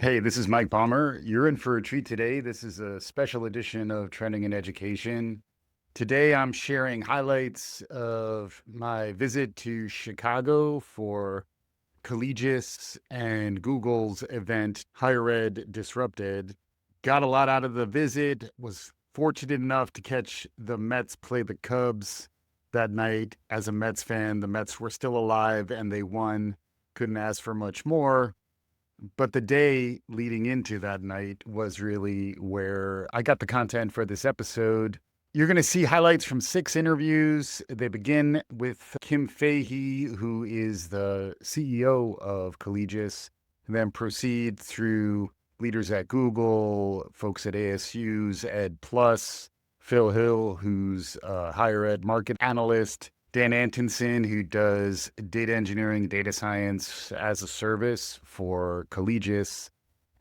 Hey, this is Mike Palmer. You're in for a treat today. This is a special edition of Trending in Education. Today, I'm sharing highlights of my visit to Chicago for Collegis and Google's event, Higher Ed Disrupted. Got a lot out of the visit, was fortunate enough to catch the Mets play the Cubs that night. As a Mets fan, the Mets were still alive and they won. Couldn't ask for much more. But the day leading into that night was really where I got the content for this episode. You're going to see highlights from 6 interviews. They begin with Kim Fahey, who is the CEO of Collegis, and then proceed through leaders at Google, folks at ASU's Ed Plus, Phil Hill, who's a higher ed market analyst, Dan Antonsen, who does data engineering, data science as a service for Collegis.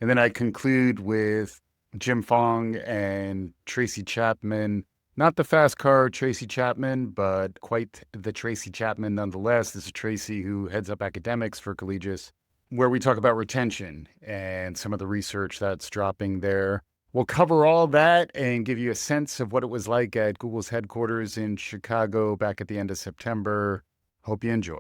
And then I conclude with Jim Fong and Tracy Chapman. Not the fast car Tracy Chapman, but quite the Tracy Chapman nonetheless. This is Tracy who heads up academics for Collegis, where we talk about retention and some of the research that's dropping there. We'll cover all that and give you a sense of what it was like at Google's headquarters in Chicago back at the end of September. Hope you enjoy.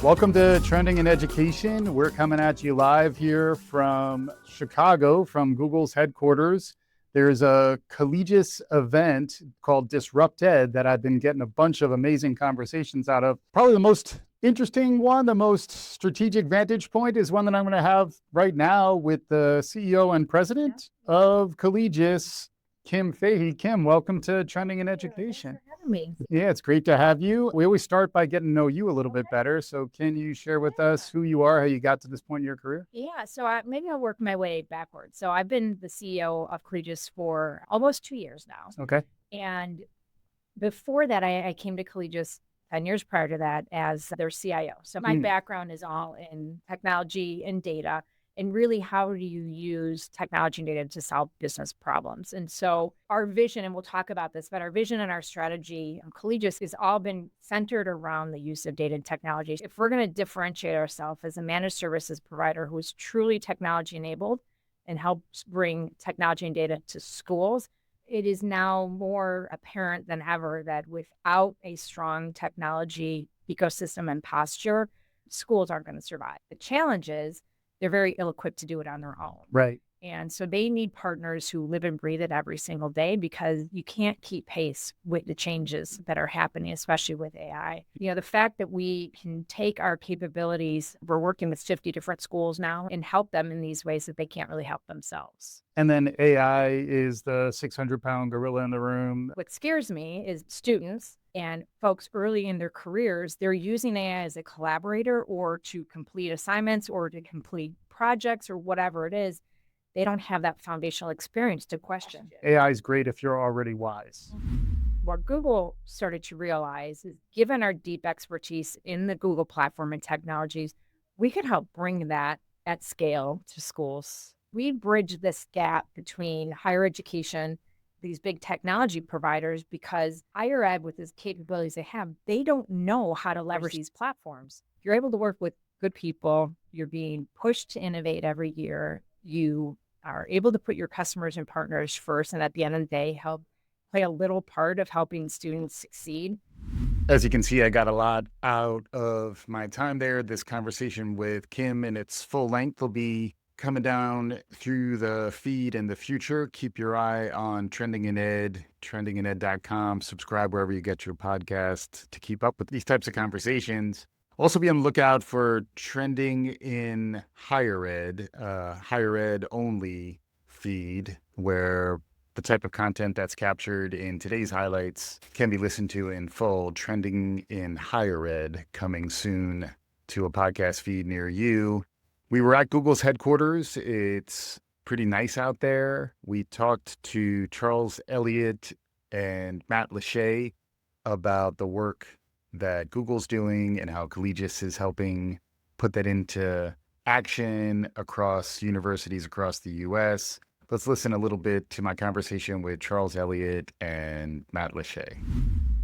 Welcome to Trending in Education. We're coming at you live here from Chicago, from Google's headquarters. There's a Collegis event called Disrupted that I've been getting a bunch of amazing conversations out of. Probably the most interesting one, the most strategic vantage point is one that I'm going to have right now with the CEO and president of Collegis, Kim Fahey. Kim, welcome to Trending in Education. Thanks for having me. Yeah, it's great to have you. We always start by getting to know you a little bit better. So can you share with us who you are, how you got to this point in your career? Yeah, so maybe I'll work my way backwards. So I've been the CEO of Collegis for almost 2 years now. Okay. And before that, I came to Collegis 10 years prior to that as their CIO. So my background is all in technology and data. And really, how do you use technology and data to solve business problems? And so our vision, and we'll talk about this, but our vision and our strategy on Collegis has all been centered around the use of data and technology. If we're going to differentiate ourselves as a managed services provider who is truly technology enabled and helps bring technology and data to schools, it is now more apparent than ever that without a strong technology ecosystem and posture, schools aren't going to survive. The challenge is they're very ill-equipped to do it on their own. Right. And so they need partners who live and breathe it every single day because you can't keep pace with the changes that are happening, especially with AI. You know, the fact that we can take our capabilities, we're working with 50 different schools now, and help them in these ways that they can't really help themselves. And then AI is the 600-pound gorilla in the room. What scares me is students and folks early in their careers, they're using AI as a collaborator or to complete assignments or to complete projects or whatever it is. They don't have that foundational experience to question. AI is great if you're already wise. What Google started to realize is given our deep expertise in the Google platform and technologies, we could help bring that at scale to schools. We bridge this gap between higher education, these big technology providers, because higher ed with the capabilities they have, they don't know how to leverage these platforms. You're able to work with good people. You're being pushed to innovate every year. You are able to put your customers and partners first, and at the end of the day, help play a little part of helping students succeed. As you can see, I got a lot out of my time there. This conversation with Kim in its full length will be coming down through the feed in the future. Keep your eye on Trending in Ed, trendingined.com. Subscribe wherever you get your podcast to keep up with these types of conversations. Also be on the lookout for Trending in Higher Ed only feed, where the type of content that's captured in today's highlights can be listened to in full. Trending in Higher Ed coming soon to a podcast feed near you. We were at Google's headquarters. It's pretty nice out there. We talked to Charles Elliott and Matt Lachey about the work that Google's doing and how Collegis is helping put that into action across universities across the U.S. Let's listen a little bit to my conversation with Charles Elliott and Matt Lachey.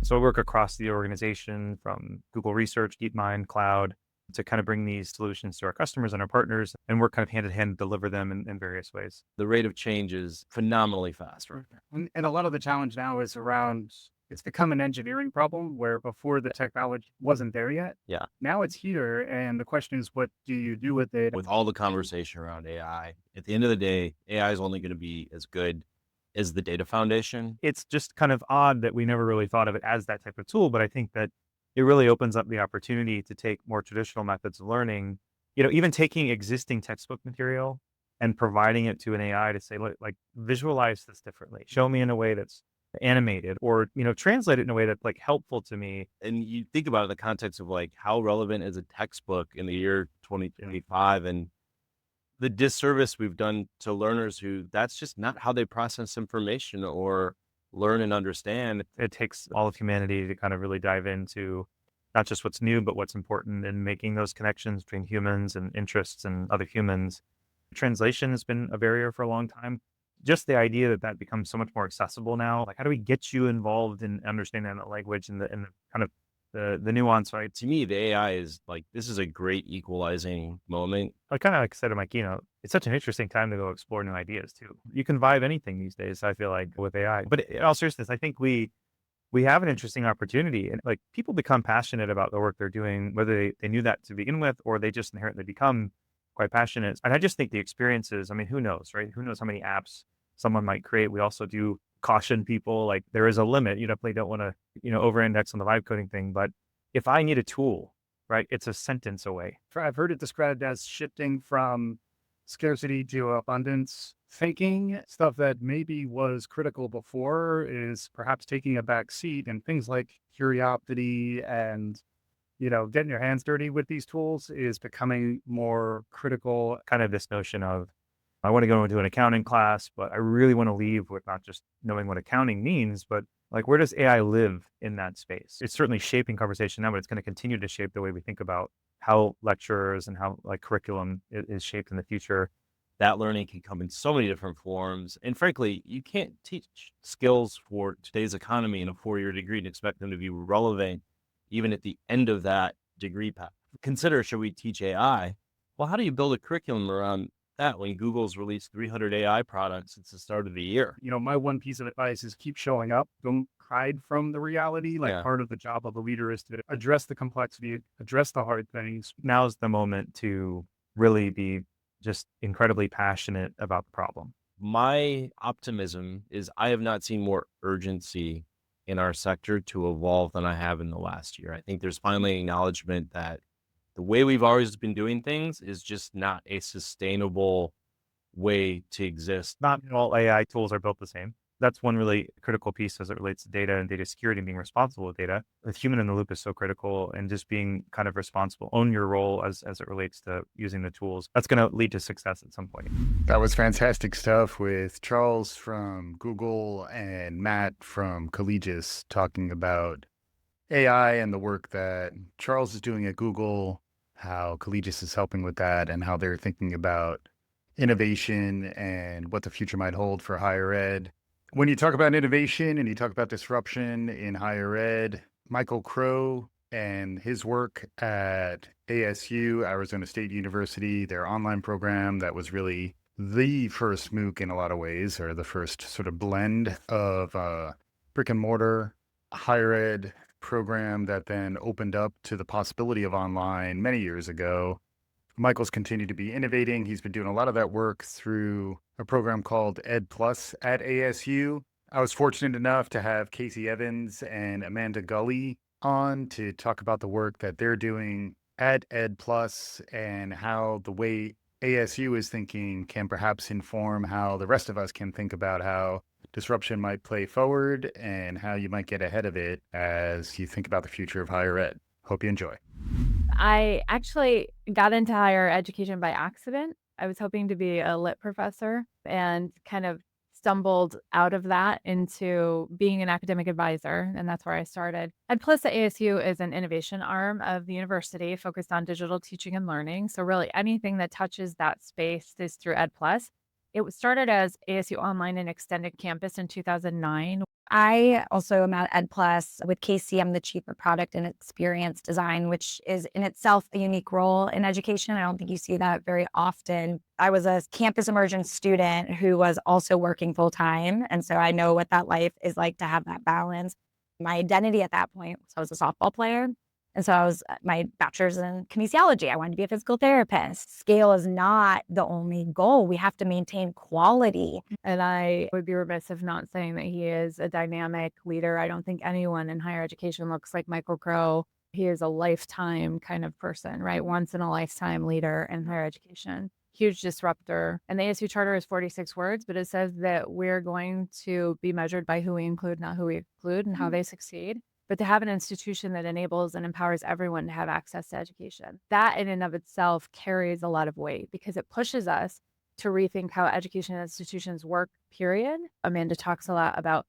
So I work across the organization from Google Research, DeepMind, Cloud to kind of bring these solutions to our customers and our partners and work kind of hand in hand to deliver them in various ways. The rate of change is phenomenally fast right now. And a lot of the challenge now is around it's become an engineering problem where before the technology wasn't there yet. Yeah. Now it's here. And the question is, what do you do with it? With all the conversation around AI, at the end of the day, AI is only going to be as good as the data foundation. It's just kind of odd that we never really thought of it as that type of tool, but I think that it really opens up the opportunity to take more traditional methods of learning, even taking existing textbook material and providing it to an AI to say, look, like visualize this differently, show me in a way that's animated or, translate it in a way that's like helpful to me. And you think about it in the context of like how relevant is a textbook in the year 2025 and the disservice we've done to learners who that's just not how they process information or learn and understand. It takes all of humanity to kind of really dive into not just what's new, but what's important and making those connections between humans and interests and other humans. Translation has been a barrier for a long time. Just the idea that that becomes so much more accessible now. Like, how do we get you involved in understanding that language and the kind of the nuance, right? To me, the AI is like, this is a great equalizing moment. I kind of like said in my keynote, it's such an interesting time to go explore new ideas too. You can vibe anything these days, I feel like, with AI. But in all seriousness, I think we have an interesting opportunity, and like people become passionate about the work they're doing, whether they knew that to begin with or they just inherently become quite passionate. And I just think the experiences, I mean, who knows, right? Who knows how many apps someone might create. We also do caution people, like there is a limit. You definitely don't want to, over-index on the vibe coding thing. But if I need a tool, right, it's a sentence away. I've heard it described as shifting from scarcity to abundance thinking. Stuff that maybe was critical before is perhaps taking a back seat, and things like curiosity and getting your hands dirty with these tools is becoming more critical. Kind of this notion of, I want to go into an accounting class, but I really want to leave with not just knowing what accounting means, but like, where does AI live in that space? It's certainly shaping conversation now, but it's going to continue to shape the way we think about how lecturers and how like curriculum is shaped in the future. That learning can come in so many different forms. And frankly, you can't teach skills for today's economy in a 4-year degree and expect them to be relevant even at the end of that degree path. Consider, should we teach AI? Well, how do you build a curriculum around that when Google's released 300 AI products since the start of the year? My one piece of advice is keep showing up. Don't hide from the reality. Yeah. Part of the job of a leader is to address the complexity, address the hard things. Now's the moment to really be just incredibly passionate about the problem. My optimism is I have not seen more urgency in our sector to evolve than I have in the last year. I think there's finally acknowledgement that the way we've always been doing things is just not a sustainable way to exist. Not all AI tools are built the same. That's one really critical piece as it relates to data and data security and being responsible with data. The human in the loop is so critical, and just being kind of responsible, own your role as it relates to using the tools. That's going to lead to success at some point. That was fantastic stuff with Charles from Google and Matt from Collegis talking about AI and the work that Charles is doing at Google, how Collegis is helping with that, and how they're thinking about innovation and what the future might hold for higher ed. When you talk about innovation and you talk about disruption in higher ed, Michael Crow and his work at ASU, Arizona State University, their online program that was really the first MOOC in a lot of ways, or the first sort of blend of brick and mortar higher ed program that then opened up to the possibility of online many years ago. Michael's continued to be innovating. He's been doing a lot of that work through a program called Ed Plus at ASU. I was fortunate enough to have Casey Evans and Amanda Gully on to talk about the work that they're doing at Ed Plus and how the way ASU is thinking can perhaps inform how the rest of us can think about how disruption might play forward and how you might get ahead of it as you think about the future of higher ed. Hope you enjoy. I actually got into higher education by accident. I was hoping to be a lit professor and kind of stumbled out of that into being an academic advisor, and that's where I started. EdPlus at ASU is an innovation arm of the university focused on digital teaching and learning. So really anything that touches that space is through EdPlus. started as ASU Online and Extended Campus in 2009. I also am at Ed Plus with Casey. I'm the chief of product and experience design, which is in itself a unique role in education. I don't think you see that very often. I was a campus immersion student who was also working full time. And so I know what that life is like to have that balance. My identity at that point was I was a softball player. And so I was my bachelor's in kinesiology. I wanted to be a physical therapist. Scale is not the only goal. We have to maintain quality. And I would be remiss if not saying that he is a dynamic leader. I don't think anyone in higher education looks like Michael Crow. He is a lifetime kind of person, right? Once in a lifetime leader in higher education. Huge disruptor. And the ASU charter is 46 words, but it says that we're going to be measured by who we include, not who we exclude, and how they succeed. But to have an institution that enables and empowers everyone to have access to education, that in and of itself carries a lot of weight because it pushes us to rethink how education institutions work, period. Amanda talks a lot about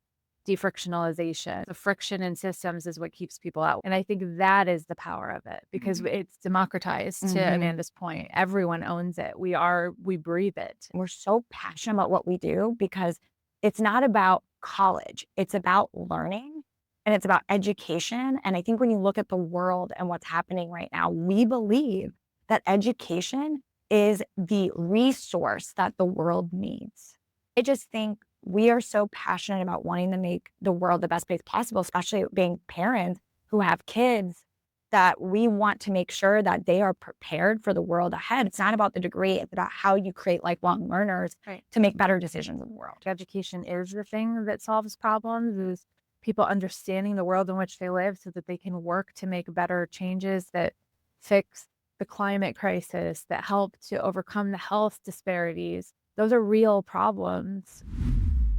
defrictionalization. The friction in systems is what keeps people out. And I think that is the power of it because it's democratized to Amanda's point. Everyone owns it. We breathe it. We're so passionate about what we do because it's not about college. It's about learning. And it's about education. And I think when you look at the world and what's happening right now, we believe that education is the resource that the world needs. I just think we are so passionate about wanting to make the world the best place possible, especially being parents who have kids, that we want to make sure that they are prepared for the world ahead. It's not about the degree, it's about how you create lifelong learners to make better decisions in the world. Education is the thing that solves problems, is people understanding the world in which they live so that they can work to make better changes that fix the climate crisis, that help to overcome the health disparities. Those are real problems.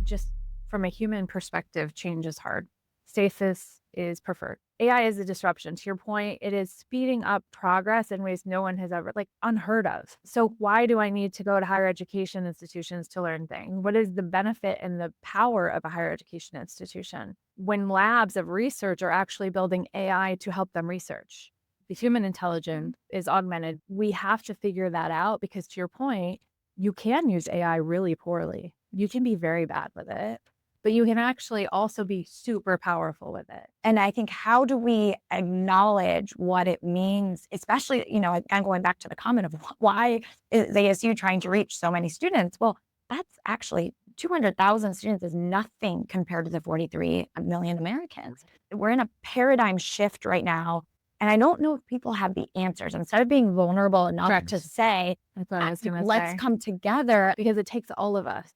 Just from a human perspective, change is hard. Stasis is preferred. AI is a disruption. To your point, it is speeding up progress in ways no one has ever, unheard of. So why do I need to go to higher education institutions to learn things? What is the benefit and the power of a higher education institution when labs of research are actually building AI to help them research? The human intelligence is augmented. We have to figure that out because, to your point, you can use AI really poorly. You can be very bad with it, but you can actually also be super powerful with it. And I think, how do we acknowledge what it means, especially, again, going back to the comment of why is ASU trying to reach so many students? Well, that's actually 200,000 students is nothing compared to the 43 million Americans. We're in a paradigm shift right now. And I don't know if people have the answers. Instead of being vulnerable enough to say, that's what I was going to say. Let's come together. Because it takes all of us.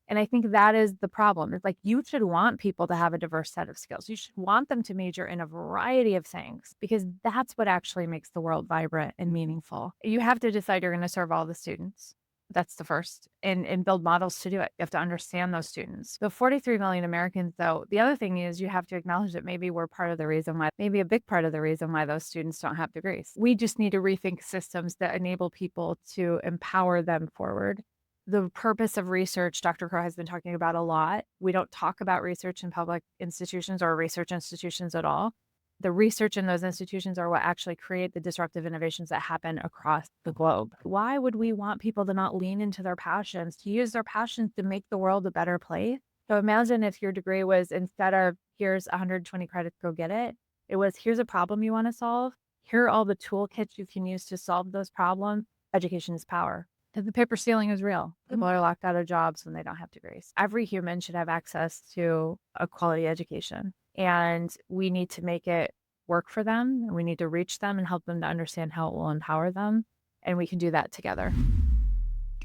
And I think that is the problem. It's like you should want people to have a diverse set of skills. You should want them to major in a variety of things because that's what actually makes the world vibrant and meaningful. You have to decide you're going to serve all the students. That's the first, and build models to do it. You have to understand those students. The 43 million Americans, though, the other thing is you have to acknowledge that maybe we're part of the reason why, maybe a big part of the reason why those students don't have degrees. We just need to rethink systems that enable people to empower them forward. The purpose of research, Dr. Crow has been talking about a lot. We don't talk about research in public institutions or research institutions at all. The research in those institutions are what actually create the disruptive innovations that happen across the globe. Why would we want people to not lean into their passions, to use their passions to make the world a better place? So imagine if your degree was, instead of here's 120 credits, go get it, it was here's a problem you want to solve. Here are all the toolkits you can use to solve those problems. Education is power. The paper ceiling is real. People are locked out of jobs when they don't have degrees. Every human should have access to a quality education. And we need to make it work for them. And we need to reach them and help them to understand how it will empower them. And we can do that together.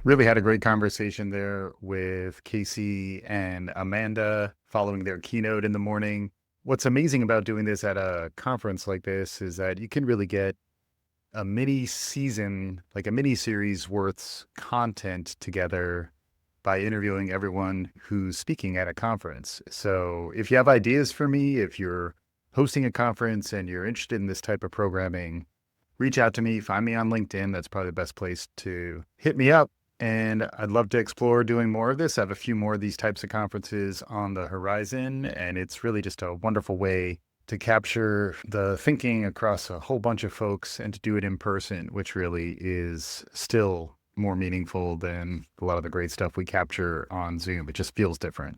Really had a great conversation there with Casey and Amanda following their keynote in the morning. What's amazing about doing this at a conference like this is that you can really get a mini season, like a mini series worth content together by interviewing everyone who's speaking at a conference. So if you have ideas for me, if you're hosting a conference and you're interested in this type of programming, reach out to me, find me on LinkedIn. That's probably the best place to hit me up. And I'd love to explore doing more of this. I have a few more of these types of conferences on the horizon, and it's really just a wonderful way to capture the thinking across a whole bunch of folks and to do it in person, which really is still more meaningful than a lot of the great stuff we capture on Zoom. It just feels different.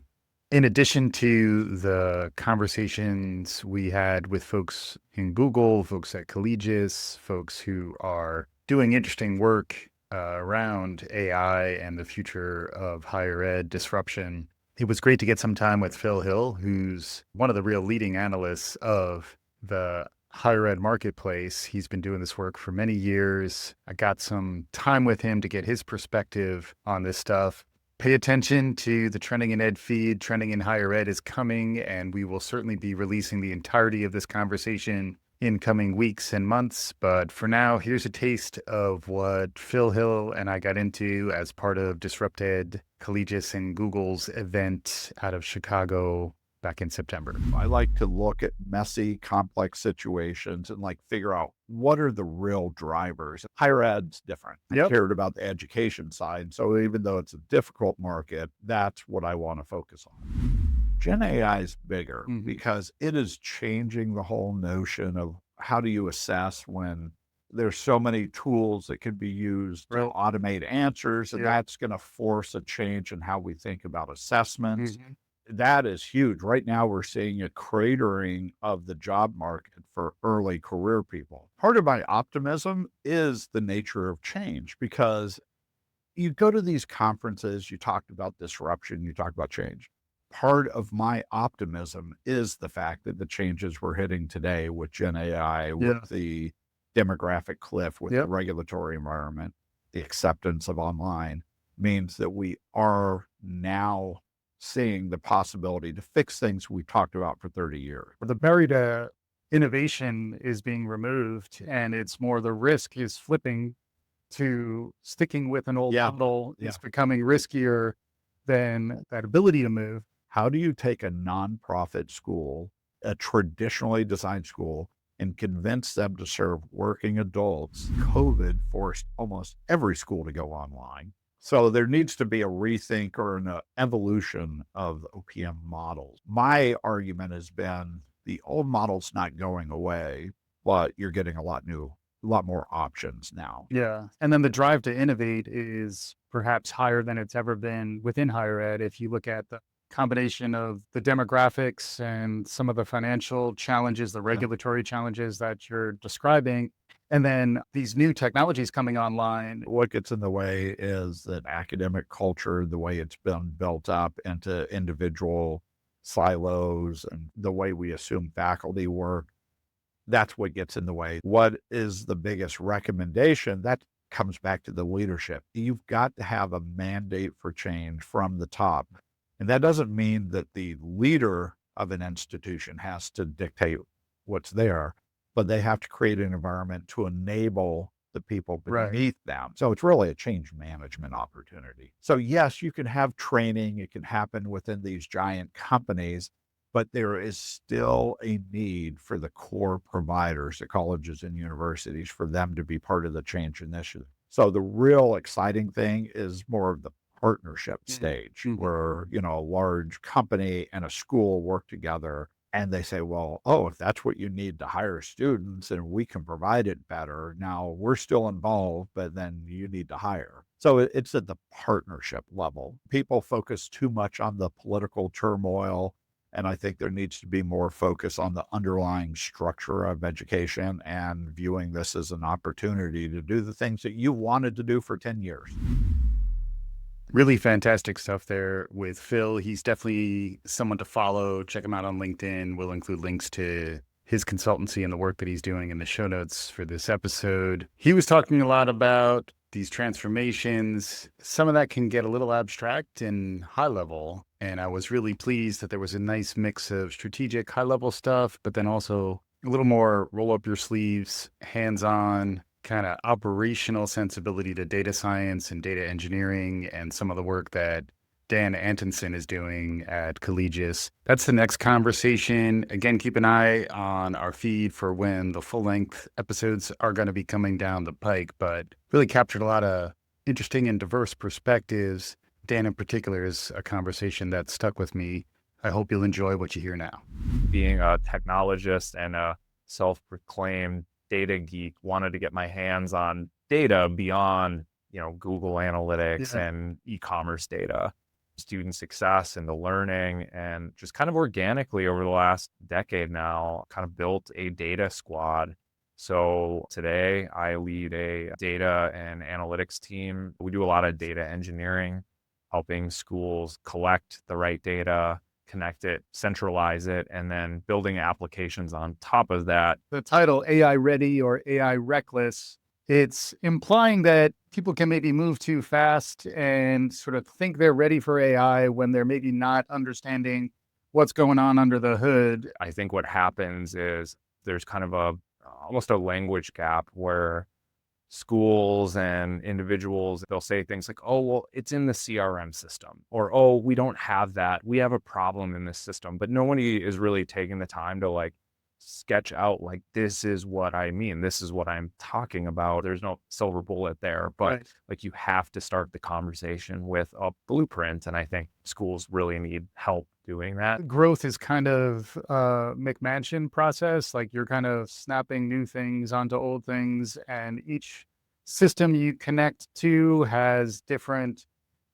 In addition to the conversations we had with folks in Google, folks at Collegis, folks who are doing interesting work around AI and the future of higher ed disruption, it was great to get some time with Phil Hill, who's one of the real leading analysts of the higher ed marketplace. He's been doing this work for many years. I got some time with him to get his perspective on this stuff. Pay attention to the Trending in Ed feed. Trending in Higher Ed is coming, and we will certainly be releasing the entirety of this conversation in coming weeks and months. But for now, here's a taste of what Phil Hill and I got into as part of Disrupted, Collegis and Google's event out of Chicago back in September. I like to look at messy, complex situations and figure out what are the real drivers. Higher ed's different. I cared about the education side. So even though it's a difficult market, that's what I want to focus on. Gen AI is bigger because it is changing the whole notion of how do you assess when there's so many tools that can be used to automate answers, and that's going to force a change in how we think about assessments. That is huge. Right now, we're seeing a cratering of the job market for early career people. Part of my optimism is the nature of change, because you go to these conferences, you talked about disruption, you talk about change. Part of my optimism is the fact that the changes we're hitting today with Gen AI, with the demographic cliff, with the regulatory environment, the acceptance of online, means that we are now seeing the possibility to fix things we've talked about for 30 years. The barrier to innovation is being removed, and it's more the risk is flipping to sticking with an old model. It's becoming riskier than that ability to move. How do you take a nonprofit school, a traditionally designed school, and convince them to serve working adults? COVID forced almost every school to go online. So there needs to be a rethink or an evolution of OPM models. My argument has been the old model's not going away, but you're getting a lot more options now. Yeah. And then the drive to innovate is perhaps higher than it's ever been within higher ed. If you look at the combination of the demographics and some of the financial challenges, the regulatory challenges that you're describing, and then these new technologies coming online. What gets in the way is that academic culture, the way it's been built up into individual silos and the way we assume faculty work, that's what gets in the way. What is the biggest recommendation? That comes back to the leadership. You've got to have a mandate for change from the top. And that doesn't mean that the leader of an institution has to dictate what's there, but they have to create an environment to enable the people beneath them. So it's really a change management opportunity. So yes, you can have training. It can happen within these giant companies, but there is still a need for the core providers, the colleges and universities, for them to be part of the change initiative. So the real exciting thing is more of the partnership stage where, a large company and a school work together and they say, well, if that's what you need to hire students and we can provide it better, now we're still involved, but then you need to hire. So it's at the partnership level. People focus too much on the political turmoil, and I think there needs to be more focus on the underlying structure of education and viewing this as an opportunity to do the things that you wanted to do for 10 years. Really fantastic stuff there with Phil. He's definitely someone to follow. Check him out on LinkedIn. We'll include links to his consultancy and the work that he's doing in the show notes for this episode. He was talking a lot about these transformations. Some of that can get a little abstract and high level. And I was really pleased that there was a nice mix of strategic high level stuff, but then also a little more roll up your sleeves, hands-on, kind of operational sensibility to data science and data engineering and some of the work that Dan Antonsen is doing at Collegis. That's the next conversation. Again, keep an eye on our feed for when the full-length episodes are going to be coming down the pike, but really captured a lot of interesting and diverse perspectives. Dan in particular is a conversation that stuck with me. I hope you'll enjoy what you hear now. Being a technologist and a self-proclaimed data geek, wanted to get my hands on data beyond, Google Analytics Yeah. and e-commerce data, student success and the learning, and just kind of organically over the last decade now, kind of built a data squad. So today I lead a data and analytics team. We do a lot of data engineering, helping schools collect the right data, connect it, centralize it, and then building applications on top of that. The title AI ready or AI reckless, it's implying that people can maybe move too fast and sort of think they're ready for AI when they're maybe not understanding what's going on under the hood. I think what happens is there's kind of almost a language gap where schools and individuals, they'll say things like, oh, well, it's in the CRM system, or, oh, we don't have that. We have a problem in this system. But nobody is really taking the time to like sketch out, like, this is what I mean. This is what I'm talking about. There's no silver bullet there, but Right. like you have to start the conversation with a blueprint. And I think schools really need help doing that. Growth is kind of a McMansion process. Like you're kind of snapping new things onto old things, and each system you connect to has different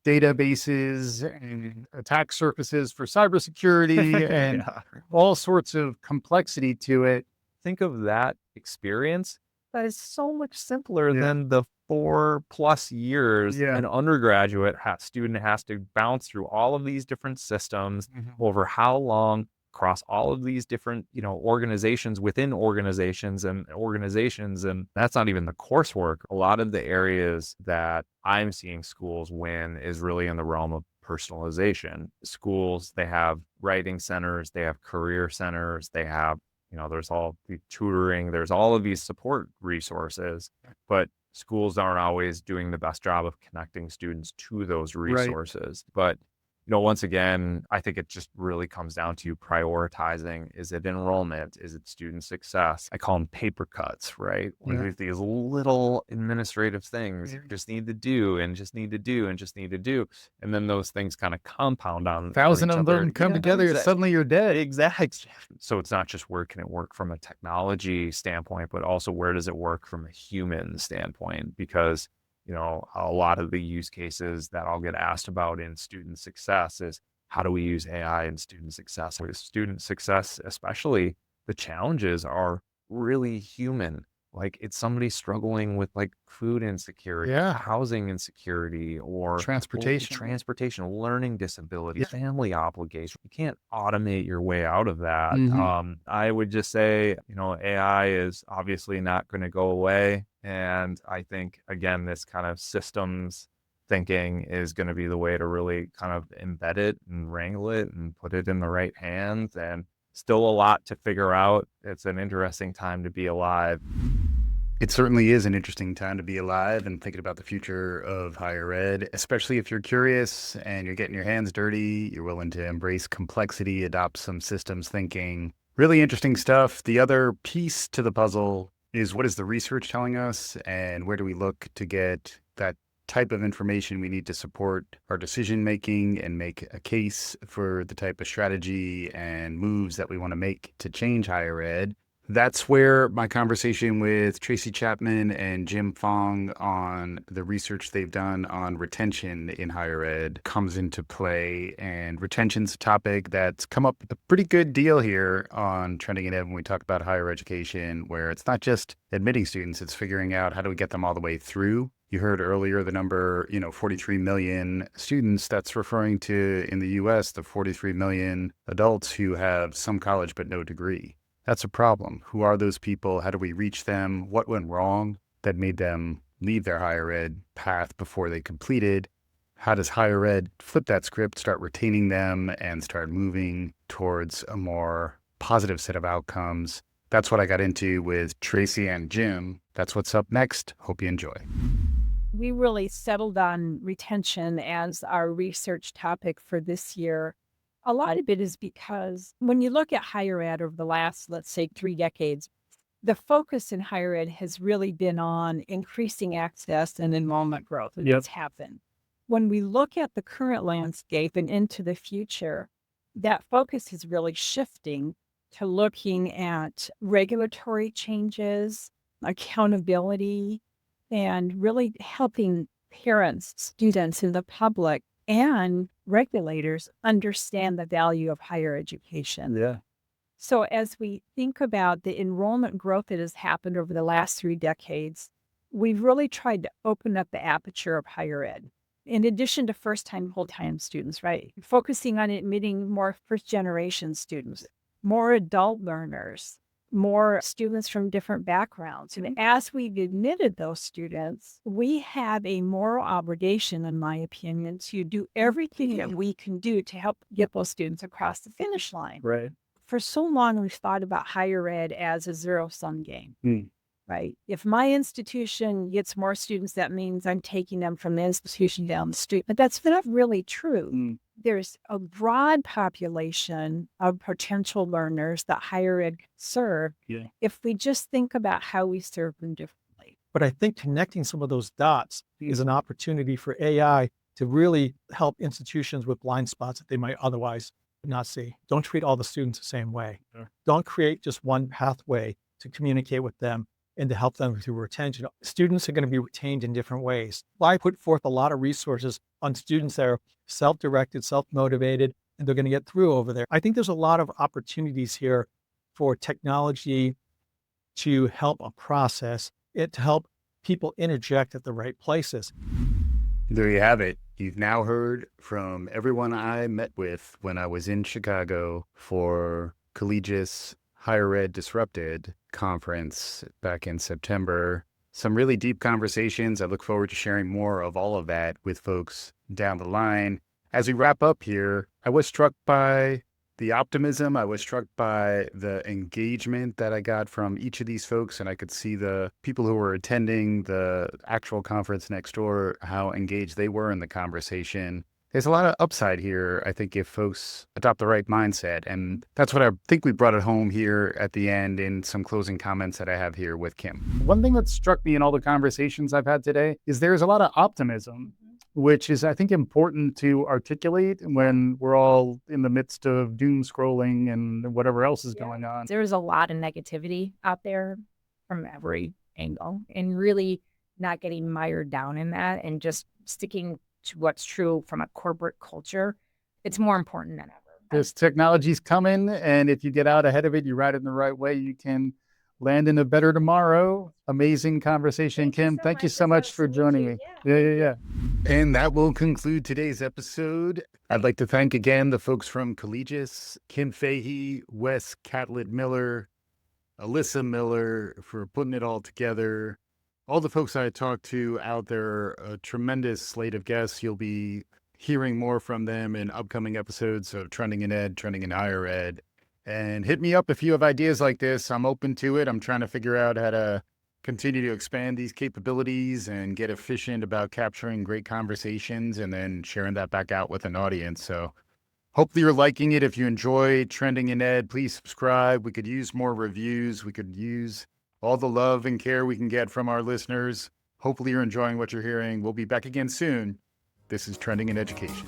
databases and attack surfaces for cybersecurity and Yeah. all sorts of complexity to it. Think of that experience that is so much simpler Yeah. than the 4+ years Yeah. an undergraduate student has to bounce through all of these different systems over how long, across all of these different, organizations within organizations and organizations. And that's not even the coursework. A lot of the areas that I'm seeing schools win is really in the realm of personalization. Schools, they have writing centers, they have career centers, they have, there's all the tutoring, there's all of these support resources, but schools aren't always doing the best job of connecting students to those Right. resources. But once again, I think it just really comes down to prioritizing. Is it enrollment? Is it student success? I call them paper cuts, right? Where Yeah. there's these little administrative things you just need to do and just need to do and just need to do. And then those things kind of compound on 1,000 each of other. them come Yeah, together, and suddenly you're dead. Exactly. So it's not just where can it work from a technology standpoint, but also where does it work from a human standpoint? Because a lot of the use cases that I'll get asked about in student success is how do we use AI in student success? With student success, especially, the challenges are really human. Like it's somebody struggling with like food insecurity, Yeah. housing insecurity, or transportation, learning disability, Yeah. family obligation. You can't automate your way out of that. Mhm. I would just say, AI is obviously not going to go away. And I think, again, this kind of systems thinking is going to be the way to really kind of embed it and wrangle it and put it in the right hands. And still a lot to figure out. It's an interesting time to be alive. It certainly is an interesting time to be alive and thinking about the future of higher ed, especially if you're curious and you're getting your hands dirty, you're willing to embrace complexity, adopt some systems thinking. Really interesting stuff. The other piece to the puzzle is, what is the research telling us, and where do we look to get that type of information we need to support our decision making and make a case for the type of strategy and moves that we want to make to change higher ed. That's where my conversation with Tracy Chapman and Jim Fong on the research they've done on retention in higher ed comes into play. And retention's a topic that's come up a pretty good deal here on Trending in Ed when we talk about higher education, where it's not just admitting students, it's figuring out how do we get them all the way through. You heard earlier the number, 43 million students. That's referring to, in the US, the 43 million adults who have some college but no degree. That's a problem. Who are those people? How do we reach them? What went wrong that made them leave their higher ed path before they completed? How does higher ed flip that script, start retaining them, and start moving towards a more positive set of outcomes? That's what I got into with Tracy and Jim. That's what's up next. Hope you enjoy. We really settled on retention as our research topic for this year. A lot of it is because when you look at higher ed over the last, let's say, 3 decades, the focus in higher ed has really been on increasing access and enrollment growth. And Yep. it's happened. When we look at the current landscape and into the future, that focus is really shifting to looking at regulatory changes, accountability, and really helping parents, students, and the public and regulators understand the value of higher education. Yeah. So as we think about the enrollment growth that has happened over the last 3 decades, we've really tried to open up the aperture of higher ed. In addition to first-time, whole-time students, right? Focusing on admitting more first-generation students, more adult learners, more students from different backgrounds. And as we've admitted those students, we have a moral obligation, in my opinion, to do everything that we can do to help get those students across the finish line. Right. For so long, we've thought about higher ed as a zero-sum game, right? If my institution gets more students, that means I'm taking them from the institution down the street. But that's not really true. There's a broad population of potential learners that higher ed can serve if we just think about how we serve them differently. But I think connecting some of those dots is an opportunity for AI to really help institutions with blind spots that they might otherwise not see. Don't treat all the students the same way. Sure. Don't create just one pathway to communicate with them and to help them through retention. Students are going to be retained in different ways. I put forth a lot of resources on students that are self-directed, self-motivated, and they're going to get through over there. I think there's a lot of opportunities here for technology to help a process, to help people interject at the right places. There you have it. You've now heard from everyone I met with when I was in Chicago for Collegis Higher Ed Disrupted conference back in September. Some really deep conversations. I look forward to sharing more of all of that with folks down the line. As we wrap up here, I was struck by the optimism. I was struck by the engagement that I got from each of these folks, and I could see the people who were attending the actual conference next door, how engaged they were in the conversation. There's a lot of upside here, I think, if folks adopt the right mindset. And that's what I think we brought it home here at the end in some closing comments that I have here with Kim. One thing that struck me in all the conversations I've had today is there's a lot of optimism, which is, I think, important to articulate when we're all in the midst of doom scrolling and whatever else is going on. There's a lot of negativity out there from every angle, and really not getting mired down in that and just sticking to what's true from a corporate culture. It's more important than ever. This technology's coming, and if you get out ahead of it, you ride it in the right way, you can land in a better tomorrow. Amazing conversation, Kim. Thank you so much for joining me. Yeah. And that will conclude today's episode. I'd like to thank again the folks from Collegis, Kim Fahey, Wes Catlett-Miller, Alyssa Miller for putting it all together. All the folks I talked to out there, a tremendous slate of guests. You'll be hearing more from them in upcoming episodes of Trending in Ed, Trending in Higher Ed. And hit me up if you have ideas like this. I'm open to it. I'm trying to figure out how to continue to expand these capabilities and get efficient about capturing great conversations and then sharing that back out with an audience. So hopefully you're liking it. If you enjoy Trending in Ed, please subscribe. We could use more reviews. We could use all the love and care we can get from our listeners. Hopefully you're enjoying what you're hearing. We'll be back again soon. This is Trending in Education.